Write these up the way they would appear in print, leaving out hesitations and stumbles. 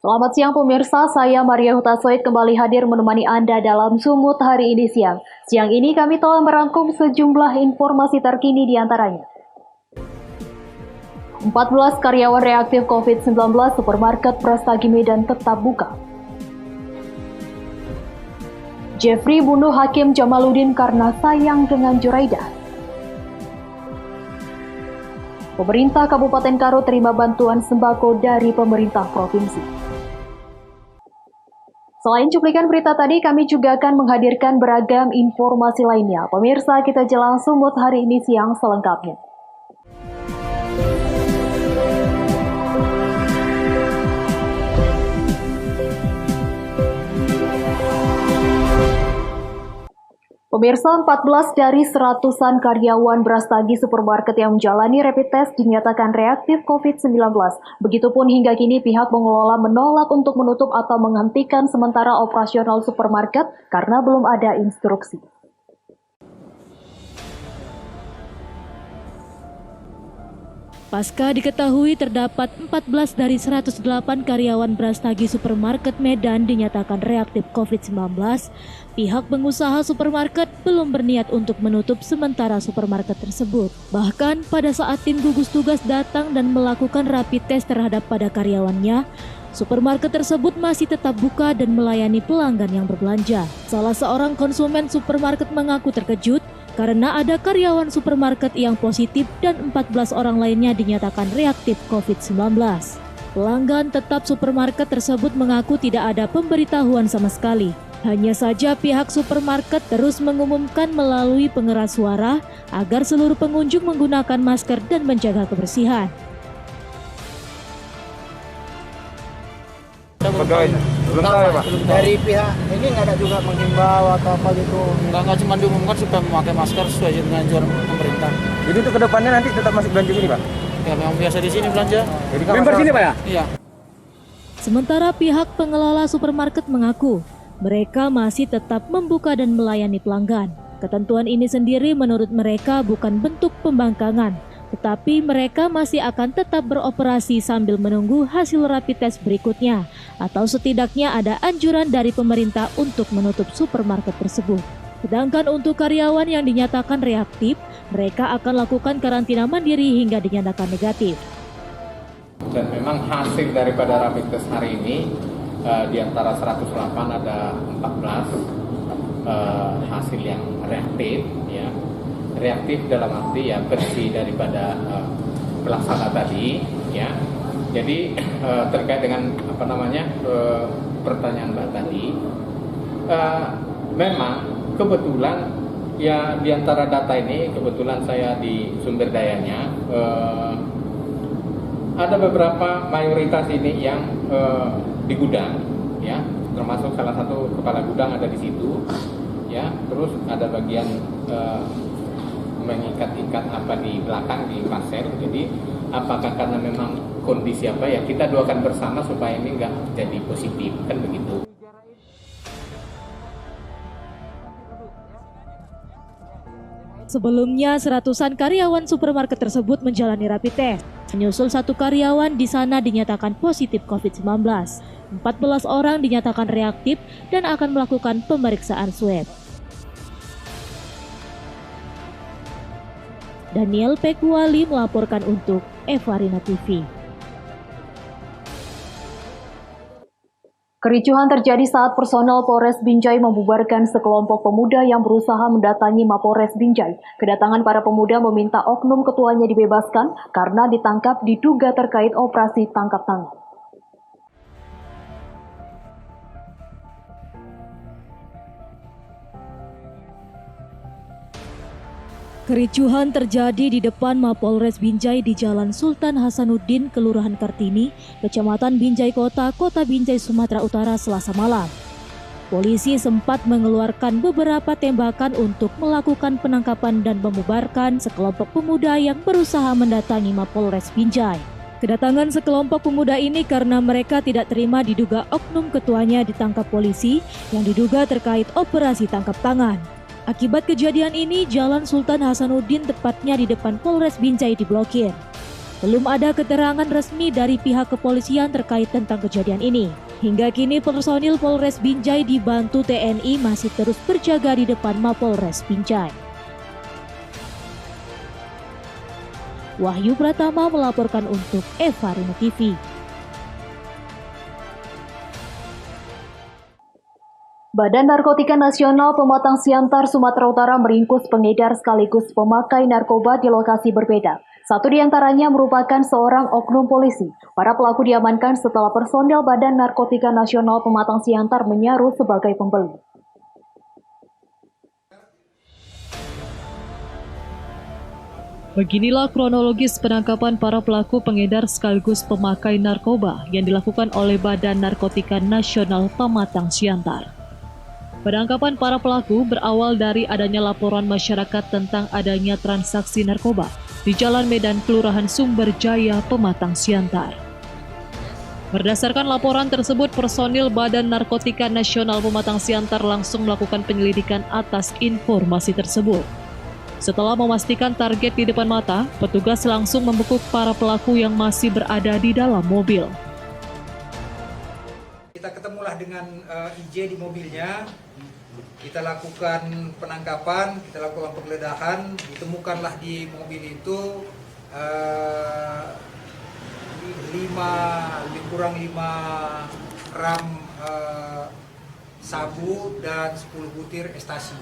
Selamat siang pemirsa, saya Maria Hutasoid kembali hadir menemani Anda dalam Sumut hari ini siang. Siang ini kami telah merangkum sejumlah informasi terkini di antaranya. 14 karyawan reaktif COVID-19 supermarket Prestagi Medan tetap buka. Jeffrey bunuh Hakim Jamaluddin karena sayang dengan Juraidah. Pemerintah Kabupaten Karo terima bantuan sembako dari pemerintah provinsi. Selain cuplikan berita tadi, kami juga akan menghadirkan beragam informasi lainnya. Pemirsa, kita jelang Sumut hari ini siang selengkapnya. Pemirsa, 14 dari seratusan karyawan Brastagi Supermarket yang menjalani rapid test dinyatakan reaktif COVID-19. Begitupun hingga kini pihak pengelola menolak untuk menutup atau menghentikan sementara operasional supermarket karena belum ada instruksi. Pasca diketahui terdapat 14 dari 108 karyawan Brastagi Supermarket Medan dinyatakan reaktif COVID-19, pihak pengusaha supermarket belum berniat untuk menutup sementara supermarket tersebut. Bahkan pada saat tim gugus tugas datang dan melakukan rapid test terhadap pada karyawannya, supermarket tersebut masih tetap buka dan melayani pelanggan yang berbelanja. Salah seorang konsumen supermarket mengaku terkejut karena ada karyawan supermarket yang positif dan 14 orang lainnya dinyatakan reaktif COVID-19. Pelanggan tetap supermarket tersebut mengaku tidak ada pemberitahuan sama sekali. Hanya saja pihak supermarket terus mengumumkan melalui pengeras suara agar seluruh pengunjung menggunakan masker dan menjaga kebersihan. Pegawainya belum tahu ya Pak? Dari pihak ini nggak ada juga menghimbau atau apa gitu? Nggak cuma diumumkan supaya memakai masker sesuai dengan anjuran pemerintah. Jadi untuk kedepannya nanti tetap masuk belanja sini Pak? Ya memang biasa di sini belanja. Jadi member sini Pak ya? Iya. Sementara pihak pengelola supermarket mengaku mereka masih tetap membuka dan melayani pelanggan. Ketentuan ini sendiri menurut mereka bukan bentuk pembangkangan, tetapi mereka masih akan tetap beroperasi sambil menunggu hasil rapid test berikutnya, atau setidaknya ada anjuran dari pemerintah untuk menutup supermarket tersebut. Sedangkan untuk karyawan yang dinyatakan reaktif, mereka akan lakukan karantina mandiri hingga dinyatakan negatif. Dan memang hasil daripada rapid test hari ini di antara 108 ada 14 hasil yang reaktif, ya. Reaktif dalam arti ya bersih daripada pelaksana tadi, ya. Jadi terkait dengan pertanyaan Mbak tadi, memang kebetulan ya di antara data ini kebetulan saya di sumber dayanya ada beberapa mayoritas ini yang di gudang, ya, termasuk salah satu kepala gudang ada di situ, ya. Terus ada bagian mengikat-ikat apa di belakang di pasir. Jadi apakah karena memang kondisi apa ya kita doakan bersama supaya ini enggak jadi positif, kan begitu. Sebelumnya, seratusan karyawan supermarket tersebut menjalani rapid test. Menyusul satu karyawan di sana dinyatakan positif COVID-19. 14 orang dinyatakan reaktif dan akan melakukan pemeriksaan swab. Daniel Pekuali melaporkan untuk Evarina TV. Kericuhan terjadi saat personel Polres Binjai membubarkan sekelompok pemuda yang berusaha mendatangi Mapolres Binjai. Kedatangan para pemuda meminta oknum ketuanya dibebaskan karena ditangkap diduga terkait operasi tangkap tangan. Kericuhan terjadi di depan Mapolres Binjai di Jalan Sultan Hasanuddin, Kelurahan Kartini, Kecamatan Binjai Kota, Kota Binjai, Sumatera Utara, Selasa malam. Polisi sempat mengeluarkan beberapa tembakan untuk melakukan penangkapan dan membubarkan sekelompok pemuda yang berusaha mendatangi Mapolres Binjai. Kedatangan sekelompok pemuda ini karena mereka tidak terima diduga oknum ketuanya ditangkap polisi yang diduga terkait operasi tangkap tangan. Akibat kejadian ini, Jalan Sultan Hasanuddin tepatnya di depan Polres Binjai diblokir. Belum ada keterangan resmi dari pihak kepolisian terkait tentang kejadian ini. Hingga kini personil Polres Binjai dibantu TNI masih terus berjaga di depan Mapolres Binjai. Wahyu Pratama melaporkan untuk Eva Rina TV. Badan Narkotika Nasional Pematang Siantar Sumatera Utara meringkus pengedar sekaligus pemakai narkoba di lokasi berbeda. Satu di antaranya merupakan seorang oknum polisi. Para pelaku diamankan setelah personel Badan Narkotika Nasional Pematang Siantar menyaru sebagai pembeli. Beginilah kronologis penangkapan para pelaku pengedar sekaligus pemakai narkoba yang dilakukan oleh Badan Narkotika Nasional Pematang Siantar. Penangkapan para pelaku berawal dari adanya laporan masyarakat tentang adanya transaksi narkoba di Jalan Medan Kelurahan Sumberjaya, Pematang Siantar. Berdasarkan laporan tersebut, personil Badan Narkotika Nasional Pematang Siantar langsung melakukan penyelidikan atas informasi tersebut. Setelah memastikan target di depan mata, petugas langsung membekuk para pelaku yang masih berada di dalam mobil. Kita ketemulah dengan IJ di mobilnya, kita lakukan penangkapan, kita lakukan penggeledahan, ditemukanlah di mobil itu lebih kurang 5 gram sabu dan 10 butir ekstasi.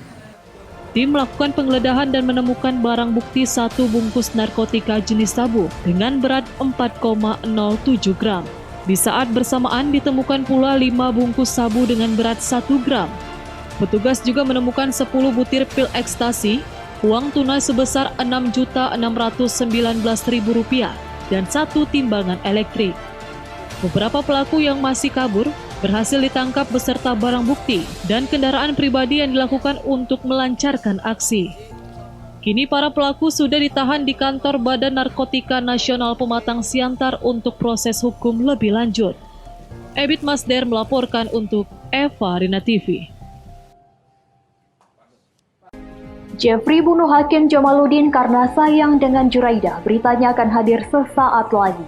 Tim melakukan penggeledahan dan menemukan barang bukti 1 bungkus narkotika jenis sabu dengan berat 4,07 gram. Di saat bersamaan ditemukan pula 5 bungkus sabu dengan berat 1 gram. Petugas juga menemukan 10 butir pil ekstasi, uang tunai sebesar Rp6.619.000 dan 1 timbangan elektrik. Beberapa pelaku yang masih kabur berhasil ditangkap beserta barang bukti dan kendaraan pribadi yang dilakukan untuk melancarkan aksi. Kini para pelaku sudah ditahan di kantor Badan Narkotika Nasional Pematang Siantar untuk proses hukum lebih lanjut. Ebit Masder melaporkan untuk Eva Rina TV. Jeffrey bunuh Hakim Jamaluddin karena sayang dengan Juraidah. Beritanya akan hadir sesaat lagi.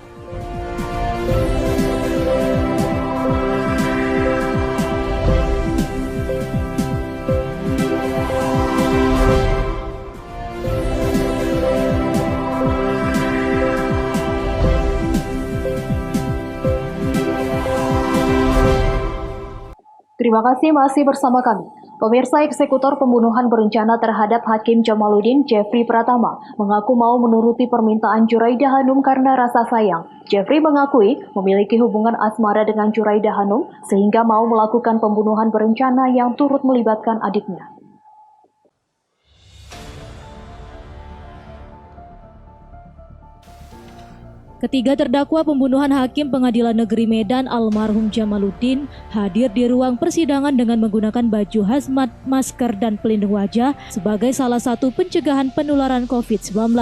Terima kasih masih bersama kami. Pemirsa, eksekutor pembunuhan berencana terhadap Hakim Jamaluddin, Jeffrey Pratama, mengaku mau menuruti permintaan Juraidah Hanum karena rasa sayang. Jeffrey mengakui memiliki hubungan asmara dengan Juraidah Hanum sehingga mau melakukan pembunuhan berencana yang turut melibatkan adiknya. Ketiga terdakwa pembunuhan Hakim Pengadilan Negeri Medan almarhum Jamaluddin hadir di ruang persidangan dengan menggunakan baju hazmat, masker, dan pelindung wajah sebagai salah satu pencegahan penularan COVID-19.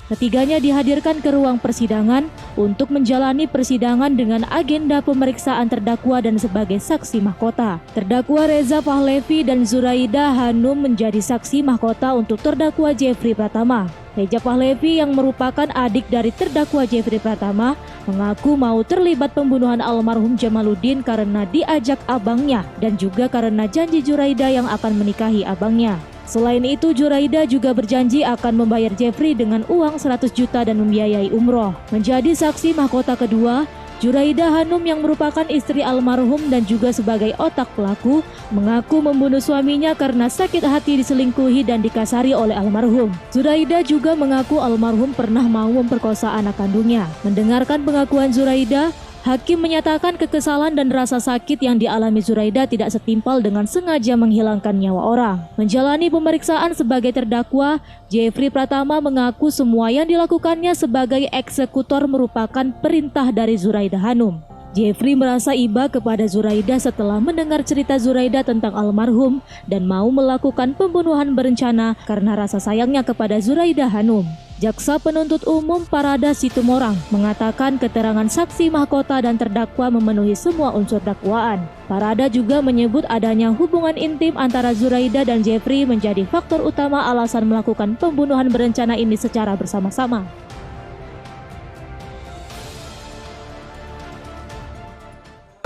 Ketiganya dihadirkan ke ruang persidangan untuk menjalani persidangan dengan agenda pemeriksaan terdakwa dan sebagai saksi mahkota. Terdakwa Reza Pahlevi dan Zuraidah Hanum menjadi saksi mahkota untuk terdakwa Jeffrey Pratama. Reza Pahlevi yang merupakan adik dari terdakwa Jeffrey Pratama mengaku mau terlibat pembunuhan almarhum Jamaluddin karena diajak abangnya dan juga karena janji Juraidah yang akan menikahi abangnya. Selain itu, Juraidah juga berjanji akan membayar Jeffrey dengan uang 100 juta dan membiayai umroh. Menjadi saksi mahkota kedua, Juraidah Hanum yang merupakan istri almarhum dan juga sebagai otak pelaku mengaku membunuh suaminya karena sakit hati diselingkuhi dan dikasari oleh almarhum. Juraidah juga mengaku almarhum pernah mau memperkosa anak kandungnya. Mendengarkan pengakuan Juraidah, Hakim menyatakan kekesalan dan rasa sakit yang dialami Juraidah tidak setimpal dengan sengaja menghilangkan nyawa orang. Menjalani pemeriksaan sebagai terdakwa, Jeffrey Pratama mengaku semua yang dilakukannya sebagai eksekutor merupakan perintah dari Juraidah Hanum. Jeffrey merasa iba kepada Juraidah setelah mendengar cerita Juraidah tentang almarhum dan mau melakukan pembunuhan berencana karena rasa sayangnya kepada Juraidah Hanum. Jaksa Penuntut Umum Parada Situmorang mengatakan keterangan saksi mahkota dan terdakwa memenuhi semua unsur dakwaan. Parada juga menyebut adanya hubungan intim antara Juraidah dan Jeffrey menjadi faktor utama alasan melakukan pembunuhan berencana ini secara bersama-sama.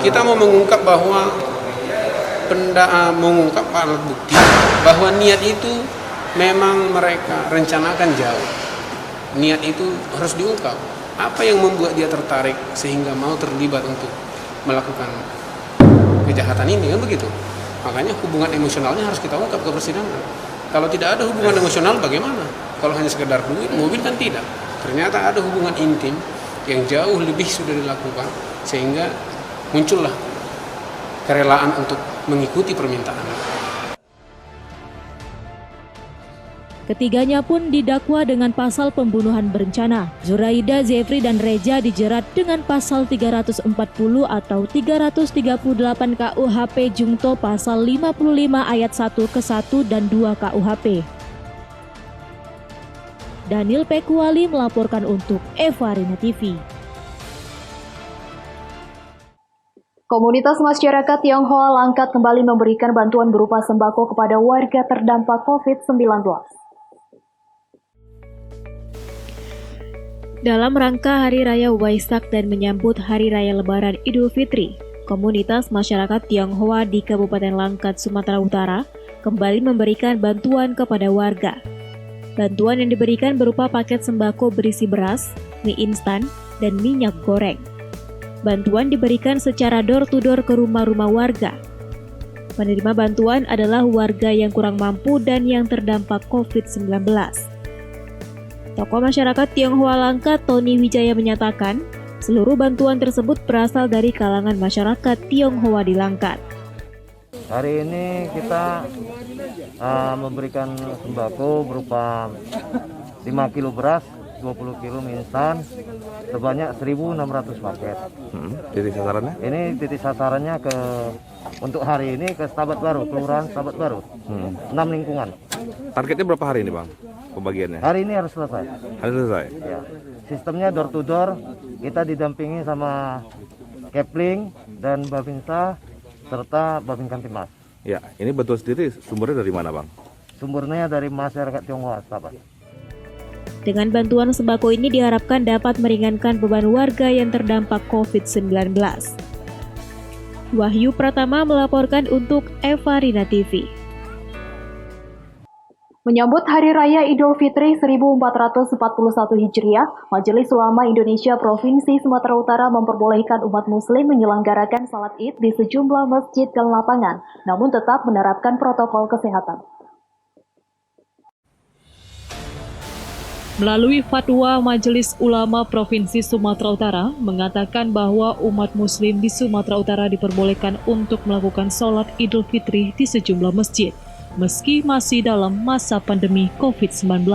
Kita mau mengungkap bahwa mengungkap alat bukti bahwa niat itu memang mereka rencanakan jauh. Niat itu harus diungkap. Apa yang membuat dia tertarik sehingga mau terlibat untuk melakukan kejahatan ini, kan begitu. Makanya hubungan emosionalnya harus kita ungkap ke persidangan. Kalau tidak ada hubungan emosional bagaimana? Kalau hanya sekedar duit, mobil kan tidak. Ternyata ada hubungan intim yang jauh lebih sudah dilakukan sehingga muncullah kerelaan untuk mengikuti permintaan. Ketiganya pun didakwa dengan pasal pembunuhan berencana. Zuraida, Zefri, dan Reja dijerat dengan pasal 340 atau 338 KUHP Jungto pasal 55 ayat 1 ke 1 dan 2 KUHP. Daniel Pekuali melaporkan untuk Eva Rina TV. Komunitas masyarakat Tionghoa Langkat kembali memberikan bantuan berupa sembako kepada warga terdampak COVID-19. Dalam rangka Hari Raya Waisak dan menyambut Hari Raya Lebaran Idul Fitri, komunitas masyarakat Tionghoa di Kabupaten Langkat, Sumatera Utara kembali memberikan bantuan kepada warga. Bantuan yang diberikan berupa paket sembako berisi beras, mie instan, dan minyak goreng. Bantuan diberikan secara door-to-door ke rumah-rumah warga. Penerima bantuan adalah warga yang kurang mampu dan yang terdampak COVID-19. Tokoh masyarakat Tionghoa Langkat, Tony Wijaya menyatakan, seluruh bantuan tersebut berasal dari kalangan masyarakat Tionghoa di Langkat. Hari ini kita memberikan sembako berupa 5 kilo beras, 20 kilo mie instan, sebanyak 1.600 paket. Titik sasarannya? Ini titik sasarannya untuk hari ini ke Stabat Baru, Kelurahan Stabat Baru, 6 lingkungan. Targetnya berapa hari ini, Bang? Pembagiannya? Hari ini harus selesai. Harus selesai? Ya. Sistemnya door to door, kita didampingi sama Kepling dan Babinsa serta Babin Kamtimas. Ya, ini bantuan sendiri sumbernya dari mana, Bang? Sumbernya dari masyarakat Tionghoa Stabat. Dengan bantuan sembako ini diharapkan dapat meringankan beban warga yang terdampak COVID-19. Wahyu Pratama melaporkan untuk Eva Rina TV. Menyambut Hari Raya Idul Fitri 1441 Hijriah, Majelis Ulama Indonesia Provinsi Sumatera Utara memperbolehkan umat muslim menyelenggarakan salat Id di sejumlah masjid dan lapangan, namun tetap menerapkan protokol kesehatan. Melalui fatwa Majelis Ulama Provinsi Sumatera Utara mengatakan bahwa umat muslim di Sumatera Utara diperbolehkan untuk melakukan sholat Idul Fitri di sejumlah masjid, meski masih dalam masa pandemi COVID-19.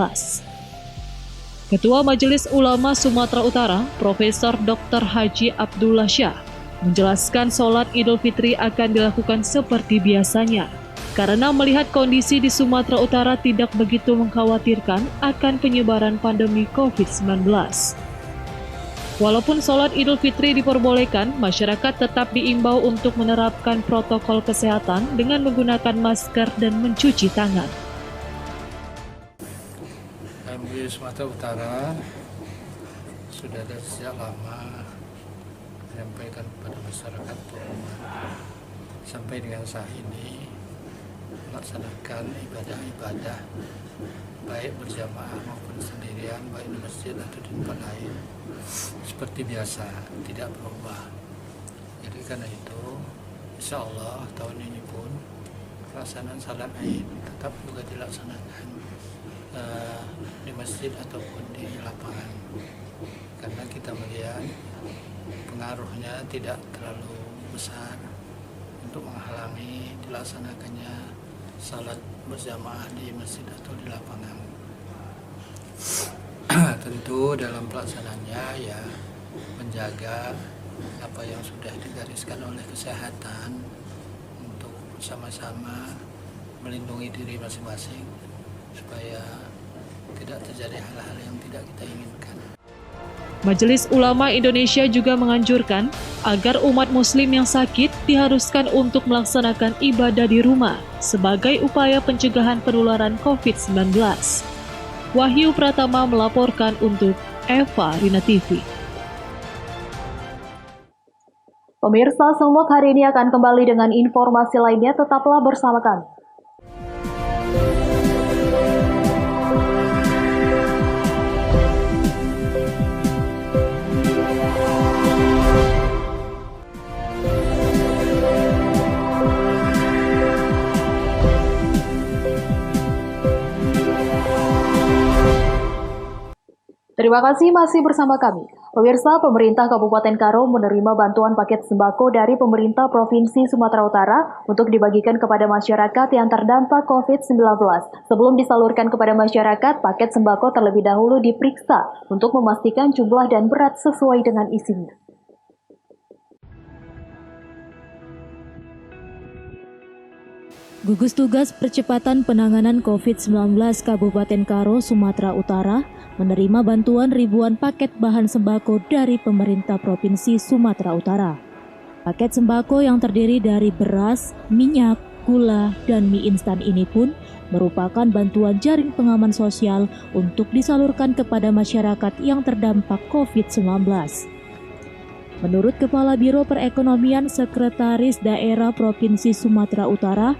Ketua Majelis Ulama Sumatera Utara, Profesor Dr. Haji Abdullah Syah, menjelaskan sholat Idul Fitri akan dilakukan seperti biasanya, karena melihat kondisi di Sumatera Utara tidak begitu mengkhawatirkan akan penyebaran pandemi COVID-19. Walaupun sholat Idul Fitri diperbolehkan, masyarakat tetap diimbau untuk menerapkan protokol kesehatan dengan menggunakan masker dan mencuci tangan. MUI Sumatera Utara sudah dari sejak lama menyampaikan kepada masyarakat bahwa sampai dengan saat ini melaksanakan ibadah-ibadah baik berjamaah maupun sendirian, baik di masjid atau di tempat lain seperti biasa, tidak berubah. Jadi karena itu insya Allah tahun ini pun pelaksanaan salat Id tetap juga dilaksanakan di masjid ataupun di lapangan, karena kita melihat pengaruhnya tidak terlalu besar untuk menghalangi dilaksanakannya salat berjamaah di masjid atau di lapangan. Tentu dalam pelaksanaannya ya menjaga apa yang sudah digariskan oleh kesehatan untuk sama-sama melindungi diri masing-masing supaya tidak terjadi hal-hal yang tidak kita inginkan. Majelis Ulama Indonesia juga menganjurkan agar umat muslim yang sakit diharuskan untuk melaksanakan ibadah di rumah sebagai upaya pencegahan penularan COVID-19. Wahyu Pratama melaporkan untuk Eva Rina TV. Pemirsa, Selmot hari ini akan kembali dengan informasi lainnya, tetaplah bersama kami. Terima kasih masih bersama kami. Pemirsa, pemerintah Kabupaten Karo menerima bantuan paket sembako dari pemerintah Provinsi Sumatera Utara untuk dibagikan kepada masyarakat yang terdampak COVID-19. Sebelum disalurkan kepada masyarakat, paket sembako terlebih dahulu diperiksa untuk memastikan jumlah dan berat sesuai dengan isinya. Gugus Tugas Percepatan Penanganan COVID-19 Kabupaten Karo, Sumatera Utara menerima bantuan ribuan paket bahan sembako dari pemerintah Provinsi Sumatera Utara. Paket sembako yang terdiri dari beras, minyak, gula, dan mie instan ini pun merupakan bantuan jaring pengaman sosial untuk disalurkan kepada masyarakat yang terdampak COVID-19. Menurut Kepala Biro Perekonomian Sekretaris Daerah Provinsi Sumatera Utara,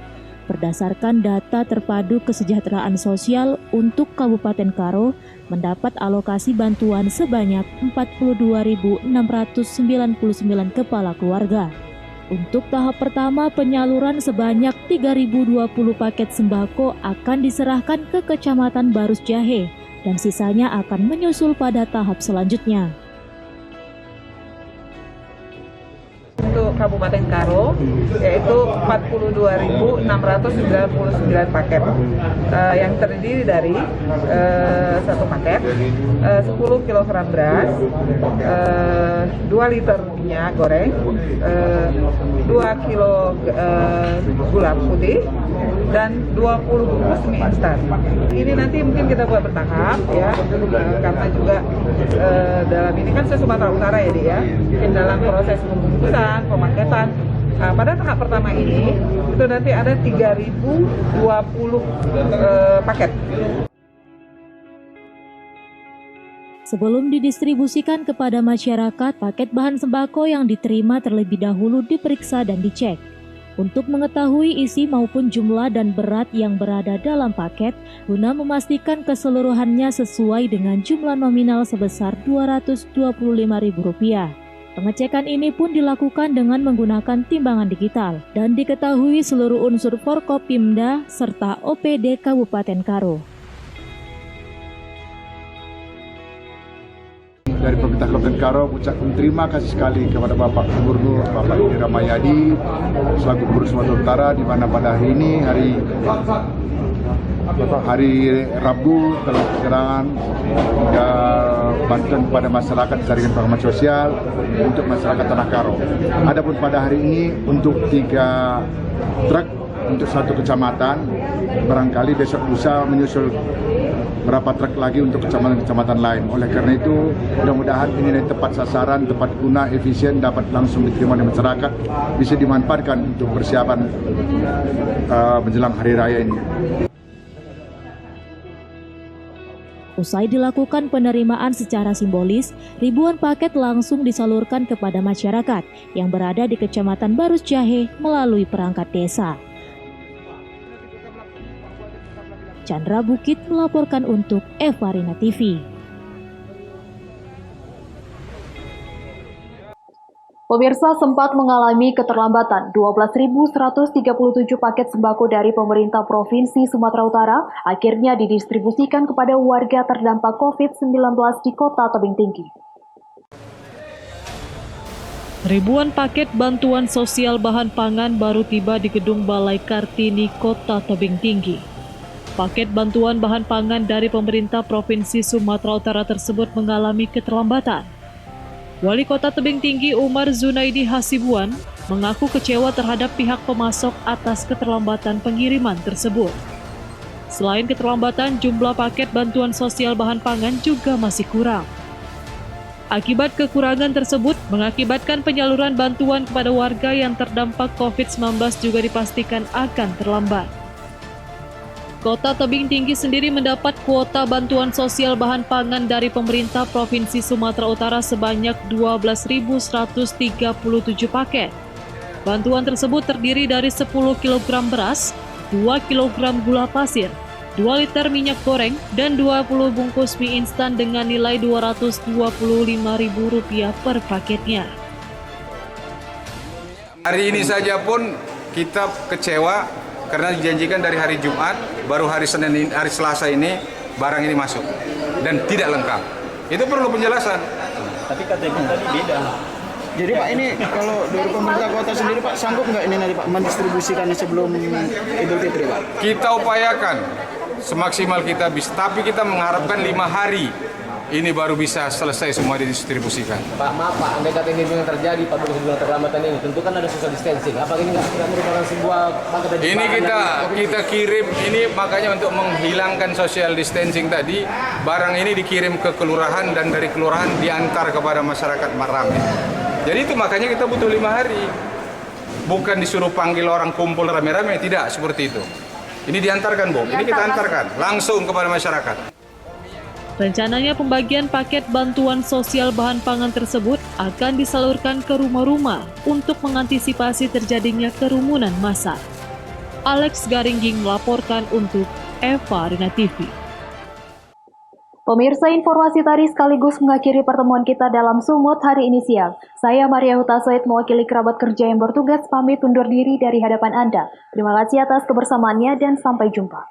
berdasarkan data terpadu kesejahteraan sosial untuk Kabupaten Karo, mendapat alokasi bantuan sebanyak 42.699 kepala keluarga. Untuk tahap pertama, penyaluran sebanyak 3.020 paket sembako akan diserahkan ke Kecamatan Barus Jahe dan sisanya akan menyusul pada tahap selanjutnya. Untuk Kabupaten Karo yaitu 42.699 paket yang terdiri dari satu paket 10 kg beras, 2 liter minyak goreng, 2 kilo gula putih, dan 20 bungkus mie instan. Ini nanti mungkin kita buat bertahap ya, karena juga dalam ini kan Sumatera Utara ya Dik ya, mungkin dalam proses pembungkusan, pemaketan. Nah, pada tahap pertama ini itu nanti ada 3.020 paket. Sebelum didistribusikan kepada masyarakat, paket bahan sembako yang diterima terlebih dahulu diperiksa dan dicek. Untuk mengetahui isi maupun jumlah dan berat yang berada dalam paket, guna memastikan keseluruhannya sesuai dengan jumlah nominal sebesar Rp225.000. Pengecekan ini pun dilakukan dengan menggunakan timbangan digital dan diketahui seluruh unsur Forkopimda serta OPD Kabupaten Karo. Dari pemerintah Kabupaten Karo ucapkan terima kasih sekali kepada Bapak Gubernur Bapak Edi Rahmayadi selaku Gubernur Sumatera Utara, di mana pada hari ini hari Rabu telah keserangan hingga bantuan kepada masyarakat jaringan pengaman sosial untuk masyarakat Tanah Karo. Adapun pada hari ini untuk 3 truk untuk satu kecamatan, barangkali besok lusa menyusul berapa truk lagi untuk kecamatan-kecamatan lain. Oleh karena itu, mudah-mudahan ini tepat sasaran, tepat guna, efisien, dapat langsung diterima oleh masyarakat, bisa dimanfaatkan untuk persiapan menjelang Hari Raya ini. Usai dilakukan penerimaan secara simbolis, ribuan paket langsung disalurkan kepada masyarakat yang berada di Kecamatan Barus Jahe melalui perangkat desa. Chandra Bukit melaporkan untuk Evarina TV. Pemirsa, sempat mengalami keterlambatan 12.137 paket sembako dari pemerintah Provinsi Sumatera Utara akhirnya didistribusikan kepada warga terdampak COVID-19 di Kota Tebing Tinggi. Ribuan paket bantuan sosial bahan pangan baru tiba di Gedung Balai Kartini, Kota Tebing Tinggi. Paket bantuan bahan pangan dari pemerintah Provinsi Sumatera Utara tersebut mengalami keterlambatan. Wali Kota Tebing Tinggi Umar Zunaidi Hasibuan mengaku kecewa terhadap pihak pemasok atas keterlambatan pengiriman tersebut. Selain keterlambatan, jumlah paket bantuan sosial bahan pangan juga masih kurang. Akibat kekurangan tersebut, mengakibatkan penyaluran bantuan kepada warga yang terdampak COVID-19 juga dipastikan akan terlambat. Kota Tebing Tinggi sendiri mendapat kuota bantuan sosial bahan pangan dari pemerintah Provinsi Sumatera Utara sebanyak 12.137 paket. Bantuan tersebut terdiri dari 10 kg beras, 2 kg gula pasir, 2 liter minyak goreng, dan 20 bungkus mie instan dengan nilai Rp225.000 per paketnya. Hari ini saja pun kita kecewa karena dijanjikan dari hari Jumat, baru hari Selasa ini barang ini masuk dan tidak lengkap. Itu perlu penjelasan. Tapi KTP tadi beda. Jadi Pak, ini kalau dari pemerintah kota sendiri Pak, sanggup nggak ini nanti Pak mendistribusikannya sebelum Idul Fitri Pak? Kita upayakan semaksimal kita bisa, tapi kita mengharapkan 5 hari ini baru bisa selesai semua didistribusikan. Pak, maaf Pak, andai kata ini yang terjadi pada terlambatan ini, tentu kan ada social distancing. Apa ini nggak merupakan sebuah paket? Ini kita kirim, ini makanya untuk menghilangkan social distancing tadi, barang ini dikirim ke kelurahan dan dari kelurahan diantar kepada masyarakat Marame. Jadi itu makanya kita butuh 5 hari. Bukan disuruh panggil orang kumpul rame-rame, tidak seperti itu. Ini diantarkan, Bu. Ini kita antarkan langsung kepada masyarakat. Rencananya pembagian paket bantuan sosial bahan pangan tersebut akan disalurkan ke rumah-rumah untuk mengantisipasi terjadinya kerumunan massa. Alex Garingging melaporkan untuk Eva Rina TV. Pemirsa, informasi tadi sekaligus mengakhiri pertemuan kita dalam Sumut hari ini siang. Saya Maria Hutasoid mewakili kerabat kerja yang bertugas pamit undur diri dari hadapan Anda. Terima kasih atas kebersamaannya dan sampai jumpa.